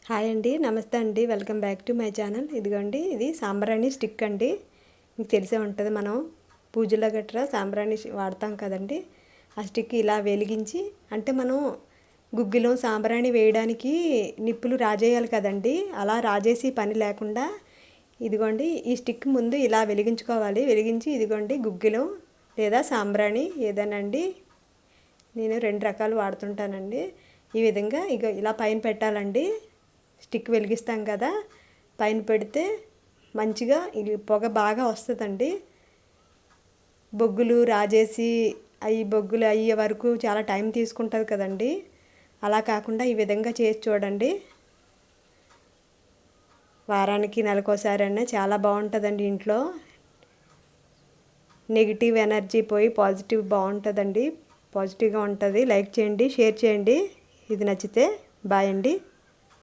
Hi అండి, నమస్తే అండి. Welcome back to my channel. ఇదిగోండి, ఇది సాంబ్రాణి స్టిక్ అండి. మీకు తెలిసే ఉంటుంది, మనం పూజలో గట్రా సాంబ్రాణి వాడతాం కదండి. ఆ స్టిక్ ఇలా వెలిగించి, అంటే మనం గుగ్గిలో సాంబ్రాణి వేయడానికి నిప్పులు రాజేయాలి కదండి. అలా రాజేసి పని లేకుండా ఇదిగోండి, ఈ స్టిక్ ముందు ఇలా వెలిగించుకోవాలి. వెలిగించి ఇదిగోండి గుగ్గిలో లేదా సాంబ్రాణి ఏదైనాండి, నేను 2 రకాలు వాడుతుంటానండి. ఈ విధంగా ఇక ఇలా పైన పెట్టాలండి. స్టిక్ వెలిగిస్తాం కదా, పైన పెడితే మంచిగా ఇది పొగ బాగా వస్తుందండి. బొగ్గులు రాజేసి బొగ్గులు అయ్యే వరకు చాలా టైం తీసుకుంటుంది కదండి. అలా కాకుండా ఈ విధంగా చేసి చూడండి. వారానికి నెలకోసారి అయినా చాలా బాగుంటుందండి. ఇంట్లో నెగిటివ్ ఎనర్జీ పోయి పాజిటివ్ బాగుంటుందండి. పాజిటివ్గా ఉంటుంది. లైక్ చేయండి, షేర్ చేయండి. ఇది నచ్చితే బాయ్ అండి.